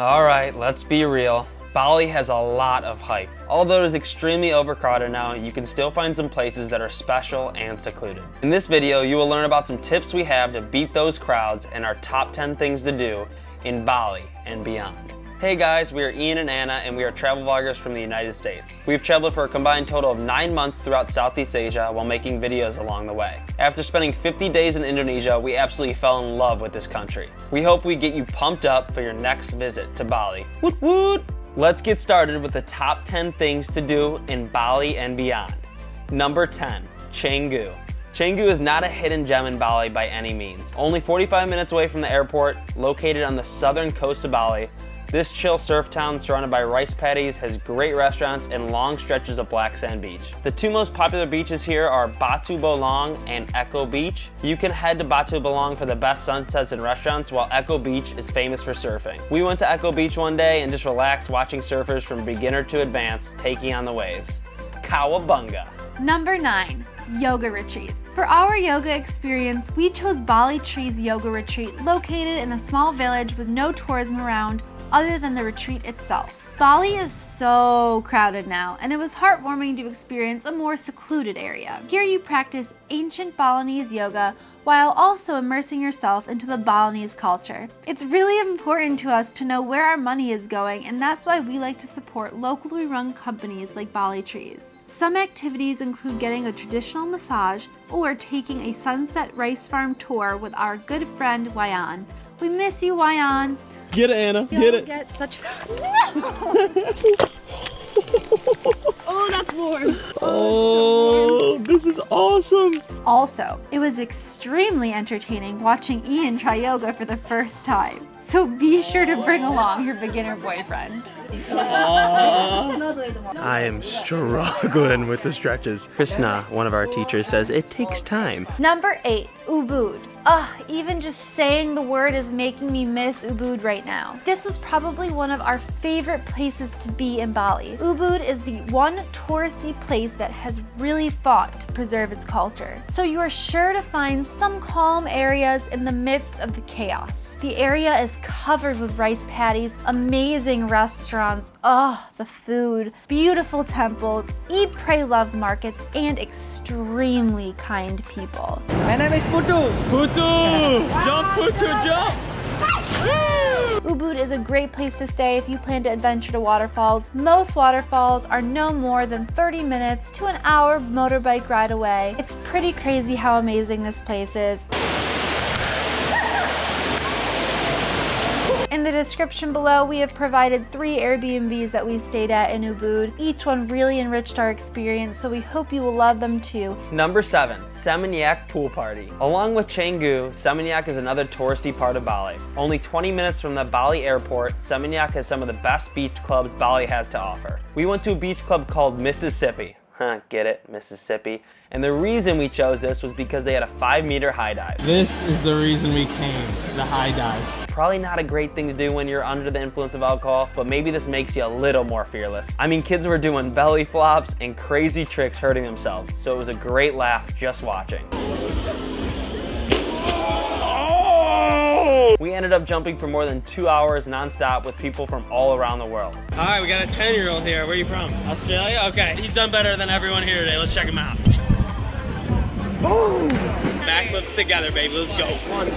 Alright, let's be real. Bali has a lot of hype. Although it is extremely overcrowded now, you can still find some places that are special and secluded. In this video, you will learn about some tips we have to beat those crowds and our top 10 things to do in Bali and beyond. Hey guys, we are Ian and Anna and we are travel vloggers from the United States. We've traveled for a combined total of 9 months throughout Southeast Asia while making videos along the way. After spending 50 days in Indonesia, we absolutely fell in love with this country. We hope we get you pumped up for your next visit to Bali. Woot woot! Let's get started with the top 10 things to do in Bali and beyond. Number 10, Canggu. Canggu is not a hidden gem in Bali by any means. Only 45 minutes away from the airport, located on the southern coast of Bali, this chill surf town surrounded by rice paddies has great restaurants and long stretches of black sand beach. The two most popular beaches here are Batu Bolong and Echo Beach. You can head to Batu Bolong for the best sunsets and restaurants, while Echo Beach is famous for surfing. We went to Echo Beach one day and just relaxed watching surfers from beginner to advanced taking on the waves. Cowabunga! Number 9. Yoga retreats. For our yoga experience, we chose Bali Trees Yoga Retreat located in a small village with no tourism around other than the retreat itself. Bali is so crowded now, and it was heartwarming to experience a more secluded area. Here you practice ancient Balinese yoga while also immersing yourself into the Balinese culture. It's really important to us to know where our money is going, and that's why we like to support locally run companies like Bali Trees. Some activities include getting a traditional massage or taking a sunset rice farm tour with our good friend Wayan. We miss you, Wayan. Get it, Anna. Get it. Get such. Oh, that's warm. Oh, this is awesome. Also, it was extremely entertaining watching Ian try yoga for the first time. So be sure to bring along your beginner boyfriend. I am struggling with the stretches. Krishna, one of our teachers, says it takes time. Number 8, UBUD. Ugh, even just saying the word is making me miss UBUD right now. This was probably one of our favorite places to be in Bali. UBUD is the one touristy place that has really fought to preserve its culture. So you are sure to find some calm areas in the midst of the chaos. The area is covered with rice paddies, amazing restaurants, the food, beautiful temples, eat, pray, love markets, and extremely kind people. My name is Putu. Putu! Jump, Putu, jump! UBUD is a great place to stay if you plan to adventure to waterfalls. Most waterfalls are no more than 30 minutes to an hour motorbike ride away. It's pretty crazy how amazing this place is. In the description below, we have provided 3 Airbnbs that we stayed at in UBUD. Each one really enriched our experience, so we hope you will love them too. Number 7, Seminyak Pool Party. Along with Canggu, Seminyak is another touristy part of Bali. Only 20 minutes from the Bali airport, Seminyak has some of the best beach clubs Bali has to offer. We went to a beach club called Mississippi. Get it? Mississippi. And the reason we chose this was because they had a 5-meter high dive. This is the reason we came, the high dive. Probably not a great thing to do when you're under the influence of alcohol, but maybe this makes you a little more fearless. I mean, kids were doing belly flops and crazy tricks hurting themselves, so it was a great laugh just watching. We ended up jumping for more than 2 hours non-stop with people from all around the world. All right, we got a 10-year-old here. Where are you from? Australia? Okay, he's done better than everyone here today. Let's check him out. Boom! Backflips together, baby. Let's go. 1.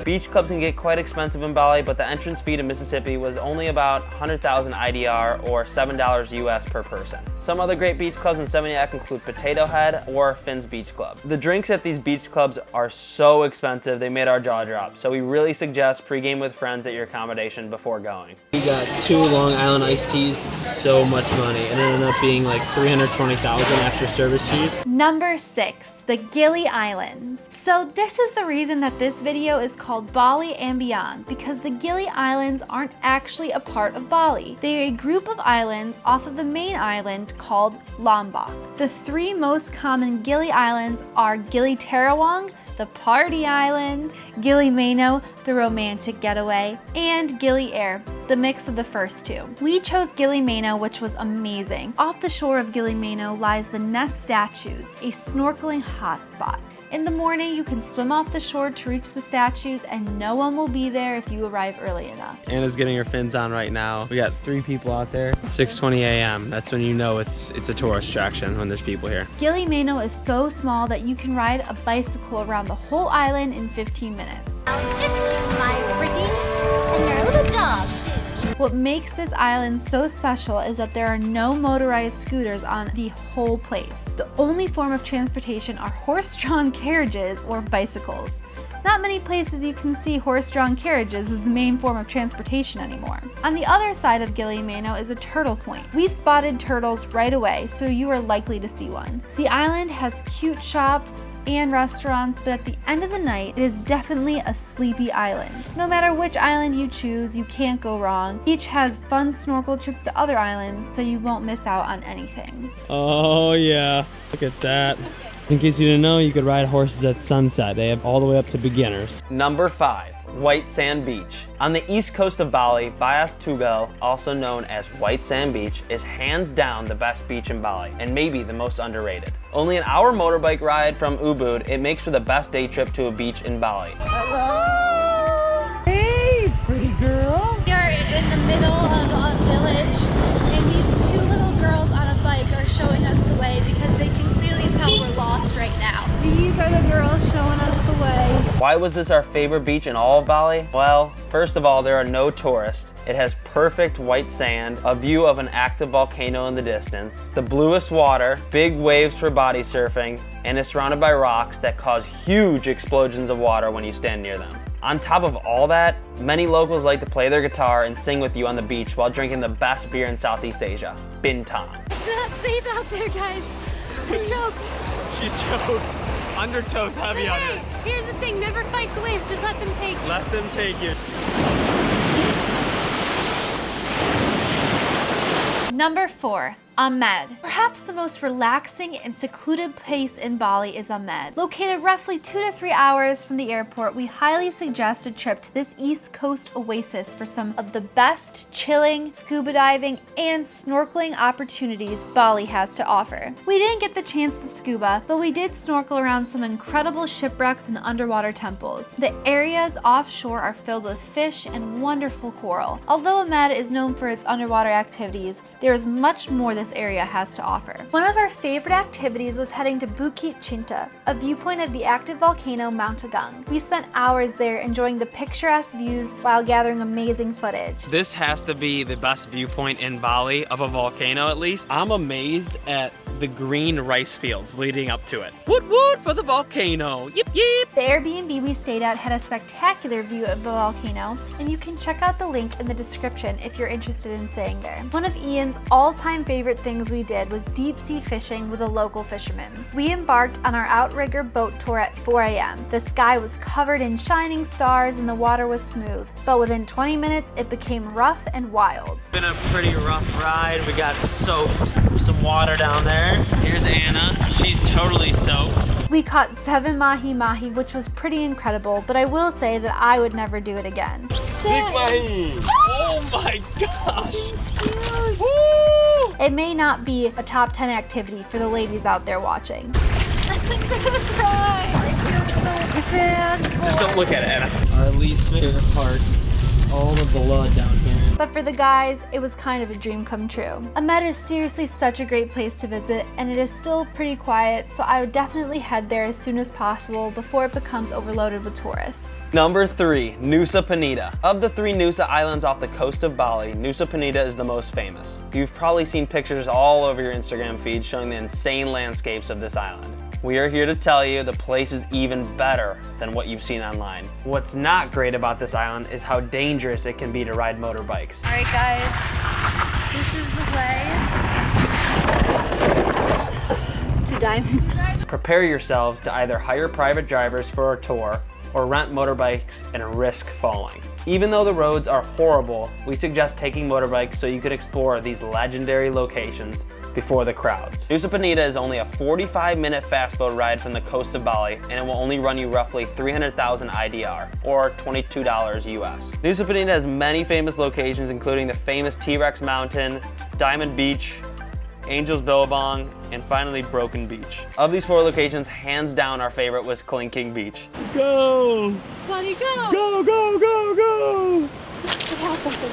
Beach clubs can get quite expensive in Bali, but the entrance fee to Mississippi was only about 100,000 IDR or $7 US per person. Some other great beach clubs in Seminyak include Potato Head or Finn's Beach Club. The drinks at these beach clubs are so expensive they made our jaw drop, so we really suggest pregame with friends at your accommodation before going. We got 2 Long Island iced teas, so much money. It ended up being like $320,000 after service fees. Number 6, the Gili Islands. So this is the reason that this video is called Bali and Beyond, because the Gili Islands aren't actually a part of Bali. They are a group of islands off of the main island called Lombok. The 3 most common Gili Islands are Gili Tarawong, the party island, Gili Meno, the romantic getaway, and Gili Air, the mix of the first 2. We chose Gili Meno, which was amazing. Off the shore of Gili Meno lies the Nest Statues, a snorkeling hotspot. In the morning, you can swim off the shore to reach the statues, and no one will be there if you arrive early enough. Anna's getting her fins on right now. We got 3 people out there. 6:20 a.m. That's when you know it's a tourist attraction, when there's people here. Gili Islands is so small that you can ride a bicycle around the whole island in 15 minutes. It's my pretty and your little dog, too. What makes this island so special is that there are no motorized scooters on the whole place. The only form of transportation are horse-drawn carriages or bicycles. Not many places you can see horse-drawn carriages as the main form of transportation anymore. On the other side of Gili Islands is a turtle point. We spotted turtles right away, so you are likely to see one. The island has cute shops and restaurants, but at the end of the night, it is definitely a sleepy island. No matter which island you choose, you can't go wrong. Each has fun snorkel trips to other islands, so you won't miss out on anything. Oh yeah, look at that. In case you didn't know, you could ride horses at sunset. They have all the way up to beginners. Number 5, White Sand Beach. On the east coast of Bali, Bias Tugel, also known as White Sand Beach, is hands down the best beach in Bali, and maybe the most underrated. Only an hour motorbike ride from UBUD, it makes for the best day trip to a beach in Bali. Hello! Hey, pretty girl. We are in the middle of a village, and these 2 little girls on a bike are showing us the way because they can clearly tell we're lost right now. These are the girls showing us the way. Why was this our favorite beach in all of Bali? Well, first of all, there are no tourists. It has perfect white sand, a view of an active volcano in the distance, the bluest water, big waves for body surfing, and is surrounded by rocks that cause huge explosions of water when you stand near them. On top of all that, many locals like to play their guitar and sing with you on the beach while drinking the best beer in Southeast Asia, Bintang. It's not safe out there, guys. I choked. She choked. Undertow's heavy on Hey, it. here's the thing, never fight the waves, just let them take you. Let them take you. Number 4, AMED. Perhaps the most relaxing and secluded place in Bali is AMED. Located roughly 2 to 3 hours from the airport, we highly suggest a trip to this East Coast oasis for some of the best chilling, scuba diving, and snorkeling opportunities Bali has to offer. We didn't get the chance to scuba, but we did snorkel around some incredible shipwrecks and underwater temples. The areas offshore are filled with fish and wonderful coral. Although AMED is known for its underwater activities, there is much more this area has to offer. One of our favorite activities was heading to Bukit Cinta, a viewpoint of the active volcano Mount Agung. We spent hours there enjoying the picturesque views while gathering amazing footage. This has to be the best viewpoint in Bali, of a volcano at least. I'm amazed at the green rice fields leading up to it. Woot woot for the volcano, yip yip! The Airbnb we stayed at had a spectacular view of the volcano, and you can check out the link in the description if you're interested in staying there. One of Ian's all-time favorite things we did was deep sea fishing with a local fisherman. We embarked on our outrigger boat tour at 4 a.m. The sky was covered in shining stars and the water was smooth, but within 20 minutes it became rough and wild. It's been a pretty rough ride. We got soaked. Some water down there. Here's Anna. She's totally soaked. We caught 7 mahi-mahi, which was pretty incredible, but I will say that I would never do it again. Big mahi! Oh my gosh! It's huge. Woo! It may not be a top 10 activity for the ladies out there watching. I'm gonna cry. I feel so bad. Just don't look at it, Anna. Our least favorite part. All the blood down here. But for the guys, it was kind of a dream come true. AMED is seriously such a great place to visit, and it is still pretty quiet, so I would definitely head there as soon as possible before it becomes overloaded with tourists. Number 3, Nusa Penida. Of the 3 Nusa Islands off the coast of Bali, Nusa Penida is the most famous. You've probably seen pictures all over your Instagram feed showing the insane landscapes of this island. We are here to tell you the place is even better than what you've seen online. What's not great about this island is how dangerous it can be to ride motorbikes. All right, guys, this is the way to Diamond. Prepare yourselves to either hire private drivers for a tour or rent motorbikes and risk falling. Even though the roads are horrible, we suggest taking motorbikes so you could explore these legendary locations before the crowds. Nusa Penida is only a 45-minute fastboat ride from the coast of Bali, and it will only run you roughly 300,000 IDR, or $22 US. Nusa Penida has many famous locations, including the famous T-Rex Mountain, Diamond Beach, Angels Billabong, and finally Broken Beach. Of these 4 locations, hands down our favorite was Clinking Beach. Go! Buddy, go! Go, go, go, go! It has something.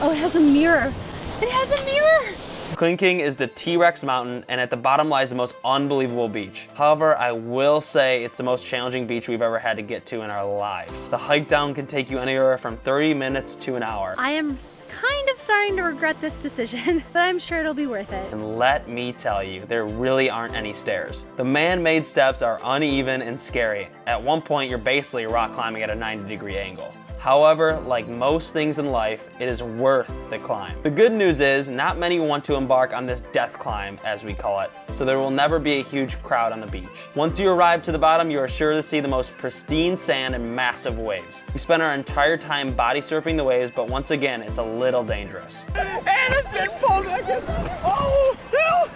Oh, it has a mirror. It has a mirror! Clinking is the T-Rex mountain, and at the bottom lies the most unbelievable beach. However, I will say it's the most challenging beach we've ever had to get to in our lives. The hike down can take you anywhere from 30 minutes to an hour. I am kind of starting to regret this decision, but I'm sure it'll be worth it. And let me tell you, there really aren't any stairs. The man-made steps are uneven and scary. At one point, you're basically rock climbing at a 90-degree angle. However, like most things in life, it is worth the climb. The good news is, not many want to embark on this death climb, as we call it, so there will never be a huge crowd on the beach. Once you arrive to the bottom, you are sure to see the most pristine sand and massive waves. We spent our entire time body surfing the waves, but once again, it's a little dangerous. And it's been pulled back in. Oh, no!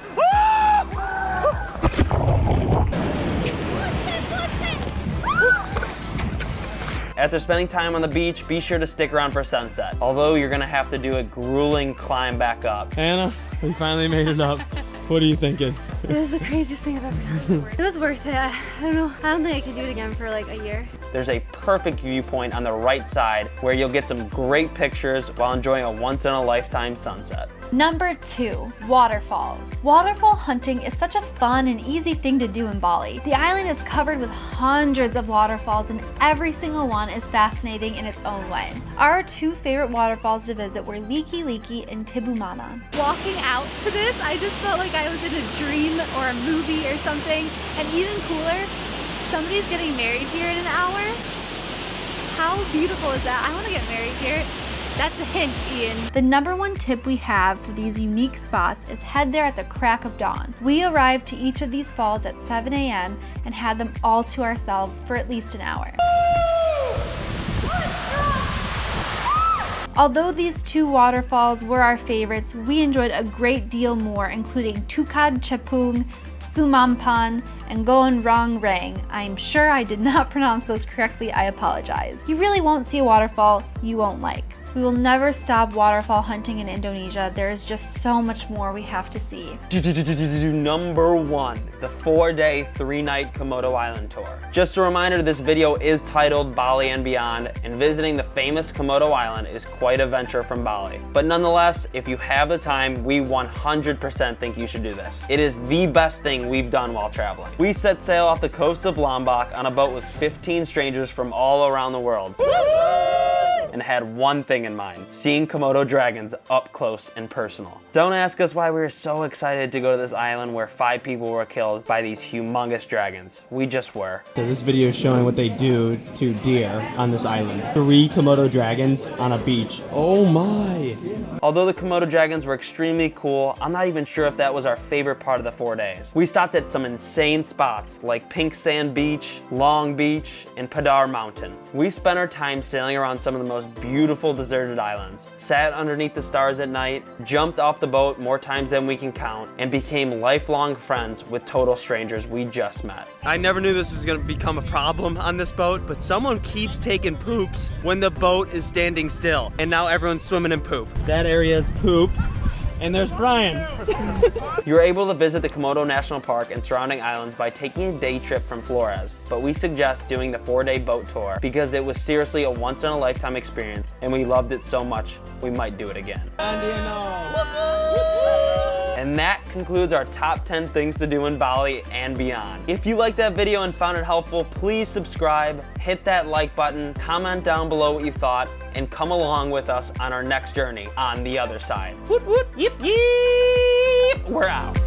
After spending time on the beach, be sure to stick around for sunset. Although you're gonna have to do a grueling climb back up. Anna, we finally made it up. What are you thinking? It was the craziest thing I've ever done. It was worth it. I don't know. I don't think I could do it again for like a year. There's a perfect viewpoint on the right side where you'll get some great pictures while enjoying a once-in-a-lifetime sunset. Number 2, waterfalls. Waterfall hunting is such a fun and easy thing to do in Bali. The island is covered with hundreds of waterfalls, and every single one is fascinating in its own way. Our 2 favorite waterfalls to visit were Liki Liki and Tibumana. Walking out to this, I just felt like I was in a dream or a movie or something. And even cooler, somebody's getting married here in an hour. How beautiful is that? I want to get married here. That's a hint, Ian. The number 1 tip we have for these unique spots is head there at the crack of dawn. We arrived to each of these falls at 7 a.m. and had them all to ourselves for at least an hour. Although these 2 waterfalls were our favorites, we enjoyed a great deal more, including Tukad Chepung, Sumampan, and Goan Rong Rang. I'm sure I did not pronounce those correctly, I apologize. You really won't see a waterfall you won't like. We will never stop waterfall hunting in Indonesia. There is just so much more we have to see. Number 1, the 4-day, 3-night Komodo Island tour. Just a reminder, this video is titled Bali and Beyond, and visiting the famous Komodo Island is quite a venture from Bali. But nonetheless, if you have the time, we 100% think you should do this. It is the best thing we've done while traveling. We set sail off the coast of Lombok on a boat with 15 strangers from all around the world. And had one thing in mind: seeing Komodo dragons up close and personal. Don't ask us why we were so excited to go to this island where 5 people were killed by these humongous dragons. We just were. So this video is showing what they do to deer on this island. 3 Komodo dragons on a beach. Oh my! Although the Komodo dragons were extremely cool, I'm not even sure if that was our favorite part of the 4 days. We stopped at some insane spots like Pink Sand Beach, Long Beach, and Padar Mountain. We spent our time sailing around some of the most beautiful deserted islands, sat underneath the stars at night, jumped off the boat more times than we can count, and became lifelong friends with total strangers we just met. I never knew this was gonna become a problem on this boat, but someone keeps taking poops when the boat is standing still. And now everyone's swimming in poop. That area is poop. And there's Brian. You're able to visit the Komodo National Park and surrounding islands by taking a day trip from Flores, but we suggest doing the 4-day boat tour because it was seriously a once-in-a-lifetime experience and we loved it so much we might do it again. And that concludes our top 10 things to do in Bali and beyond. If you liked that video and found it helpful, please subscribe, hit that like button, comment down below what you thought, and come along with us on our next journey on the other side. Woot woot, yip yip! We're out.